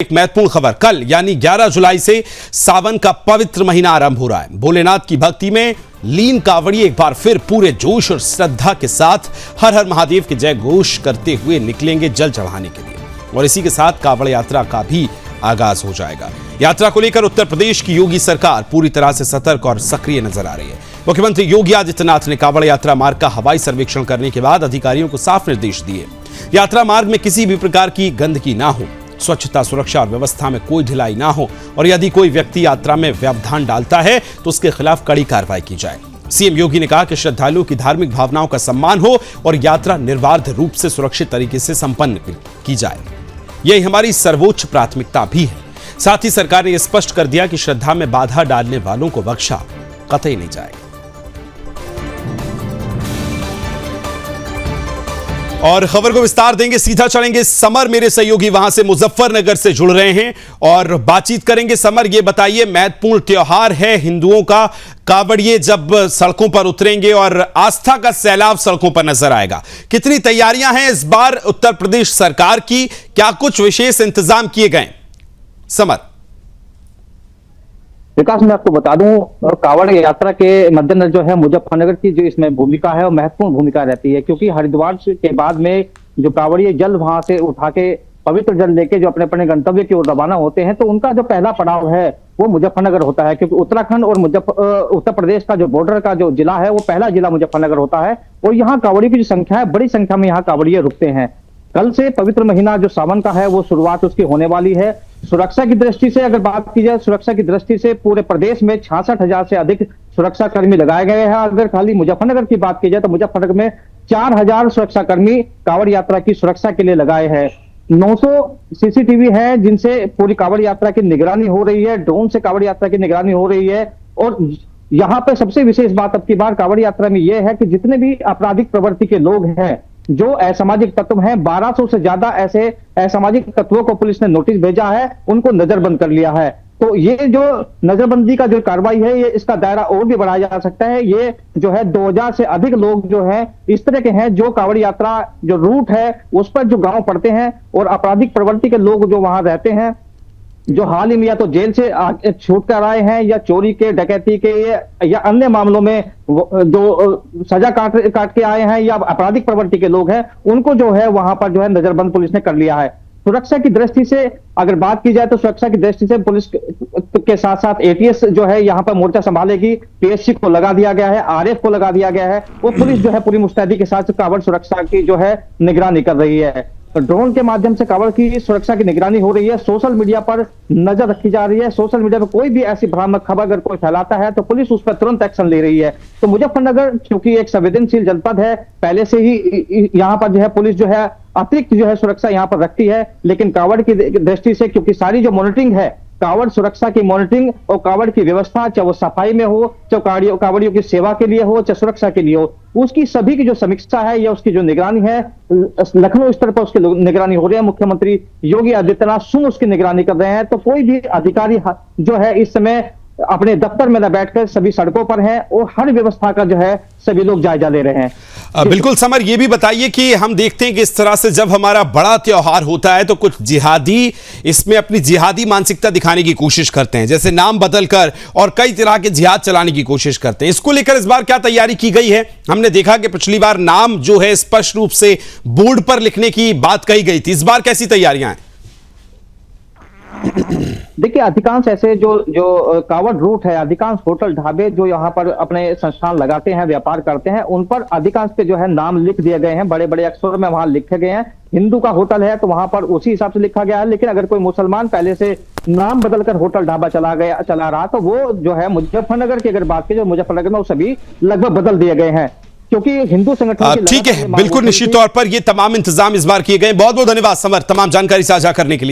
एक महत्वपूर्ण खबर, कल यानी 11 जुलाई से सावन का पवित्र महीना आरंभ हो रहा है। भोलेनाथ की भक्ति में लीन कांवड़िए एक बार फिर पूरे जोश और श्रद्धा के साथ हर हर महादेव के जय घोष करते हुए निकलेंगे जल चढ़ाने के लिए, और इसी के साथ कांवड़ यात्रा का भी आगाज हो जाएगा। यात्रा को लेकर उत्तर प्रदेश की योगी सरकार पूरी तरह से सतर्क और सक्रिय नजर आ रही है। मुख्यमंत्री योगी आदित्यनाथ ने कांवड़ यात्रा मार्ग का हवाई सर्वेक्षण करने के बाद अधिकारियों को साफ निर्देश दिए। यात्रा मार्ग में किसी भी प्रकार की गंदगी ना हो, स्वच्छता, सुरक्षा और व्यवस्था में कोई ढिलाई ना हो, और यदि कोई व्यक्ति यात्रा में व्यवधान डालता है तो उसके खिलाफ कड़ी कार्रवाई की जाए। सीएम योगी ने कहा कि श्रद्धालुओं की धार्मिक भावनाओं का सम्मान हो और यात्रा निर्बाध रूप से सुरक्षित तरीके से संपन्न की जाए, यही हमारी सर्वोच्च प्राथमिकता भी है। साथ ही सरकार ने यह स्पष्ट कर दिया कि श्रद्धा में बाधा डालने वालों को बख्शा कतई नहीं जाएगा। और खबर को विस्तार देंगे, सीधा चलेंगे समर, मेरे सहयोगी वहां से मुजफ्फरनगर से जुड़ रहे हैं और बातचीत करेंगे। समर, ये बताइए, महत्वपूर्ण त्योहार है हिंदुओं का, कांवड़िए जब सड़कों पर उतरेंगे और आस्था का सैलाब सड़कों पर नजर आएगा, कितनी तैयारियां हैं इस बार उत्तर प्रदेश सरकार की, क्या कुछ विशेष इंतजाम किए गए? समर। विकास, मैं आपको बता दूं, कांवड़ यात्रा के मद्देनजर जो है मुजफ्फरनगर की जो इसमें भूमिका है वो महत्वपूर्ण भूमिका रहती है, क्योंकि हरिद्वार के बाद में जो कांवड़िए जल वहां से उठा के पवित्र जल लेके जो अपने अपने गंतव्य की ओर रवाना होते हैं, तो उनका जो पहला पड़ाव है वो मुजफ्फरनगर होता है, क्योंकि उत्तराखंड और उत्तर प्रदेश का जो बॉर्डर का जो जिला है वो पहला जिला मुजफ्फरनगर होता है, और यहाँ कांवड़ियों की जो संख्या है, बड़ी संख्या में यहाँ कांवड़िए रुकते हैं। कल से पवित्र महीना जो सावन का है वो शुरुआत उसकी होने वाली है। सुरक्षा की दृष्टि से अगर बात की जाए, सुरक्षा की दृष्टि से पूरे प्रदेश में 66,000 से अधिक सुरक्षा कर्मी लगाए गए हैं। अगर खाली मुजफ्फरनगर की बात की जाए तो मुजफ्फरनगर में 4,000 सुरक्षा कर्मी कांवड़ यात्रा की सुरक्षा के लिए लगाए हैं। 900 सीसीटीवी है जिनसे पूरी कांवड़ यात्रा की निगरानी हो रही है, ड्रोन से कांवड़ यात्रा की निगरानी हो रही है। और यहाँ पे सबसे विशेष बात अब की बार कांवड़ यात्रा में यह है कि जितने भी आपराधिक प्रवृत्ति के लोग हैं, जो असामाजिक तत्व हैं, 1200 से ज्यादा ऐसे असामाजिक तत्वों को पुलिस ने नोटिस भेजा है, उनको नजरबंद कर लिया है। तो ये जो नजरबंदी का जो कार्रवाई है, ये इसका दायरा और भी बढ़ाया जा सकता है। ये जो है 2000 से अधिक लोग जो है इस तरह के हैं जो कांवड़ यात्रा जो रूट है उस पर जो गांव पड़ते हैं, और आपराधिक प्रवृत्ति के लोग जो वहां रहते हैं, जो हाल ही में या तो जेल से छूट कर आए हैं या चोरी के, डकैती के या अन्य मामलों में जो सजा काट के आए हैं या आपराधिक प्रवृत्ति के लोग हैं, उनको जो है वहां पर जो है नजरबंद पुलिस ने कर लिया है। सुरक्षा की दृष्टि से अगर बात की जाए तो सुरक्षा की दृष्टि से पुलिस के साथ साथ एटीएस जो है यहाँ पर मोर्चा संभालेगी, पीएससी को लगा दिया गया है, आरएफ को लगा दिया गया है। वो पुलिस जो है पूरी मुस्तैदी के साथ कांवड़ सुरक्षा की जो है निगरानी कर रही है। तो ड्रोन के माध्यम से कांवड़ की सुरक्षा की निगरानी हो रही है। सोशल मीडिया पर नजर रखी जा रही है। सोशल मीडिया पर कोई भी ऐसी भ्रामक खबर अगर कोई फैलाता है तो पुलिस उस पर तुरंत एक्शन ले रही है। तो मुजफ्फरनगर चूंकि एक संवेदनशील जनपद है, पहले से ही यहाँ पर जो है पुलिस जो है अतिरिक्त जो है सुरक्षा यहाँ पर रखती है, लेकिन कांवड़ की दृष्टि से क्योंकि सारी जो मॉनिटरिंग है, कांवड़ सुरक्षा की मॉनिटरिंग और कांवड़ की व्यवस्था, चाहे वो सफाई में हो, चाहे कांवड़ियों की सेवा के लिए हो, चाहे सुरक्षा के लिए हो, उसकी सभी की जो समीक्षा है या उसकी जो निगरानी है, लखनऊ स्तर पर उसकी निगरानी हो रही है। मुख्यमंत्री योगी आदित्यनाथ स्वयं उसकी निगरानी कर रहे हैं। तो कोई भी अधिकारी जो है इस समय अपने दफ्तर में न बैठकर सभी सड़कों पर हैं और हर व्यवस्था का जो है सभी लोग जायजा ले रहे हैं। बिल्कुल समर, ये भी बताइए कि हम देखते हैं कि इस तरह से जब हमारा बड़ा त्योहार होता है तो कुछ जिहादी इसमें अपनी जिहादी मानसिकता दिखाने की कोशिश करते हैं, जैसे नाम बदलकर और कई तरह के जिहाद चलाने की कोशिश करते हैं। इसको लेकर इस बार क्या तैयारी की गई है? हमने देखा कि पिछली बार नाम जो है स्पष्ट रूप से बोर्ड पर लिखने की बात कही गई थी, इस बार कैसी तैयारियां हैं? देखिए, अधिकांश ऐसे जो कांवड़ रूट है, अधिकांश होटल ढाबे जो यहाँ पर अपने संस्थान लगाते हैं, व्यापार करते हैं, उन पर अधिकांश पे जो है नाम लिख दिए गए हैं, बड़े बड़े अक्षरों में वहां लिखे गए हैं। हिंदू का होटल है तो वहां पर उसी हिसाब से लिखा गया है, लेकिन अगर कोई मुसलमान पहले से नाम बदलकर होटल ढाबा चला रहा तो वो जो है मुजफ्फरनगर की अगर बात की जाए, मुजफ्फरनगर में वो सभी लगभग बदल दिए गए हैं, क्योंकि हिंदू संगठन ठीक है, बिल्कुल निश्चित तौर पर ये तमाम इंतजाम इस बार किए गए। बहुत बहुत धन्यवाद समर, तमाम जानकारी साझा करने के लिए।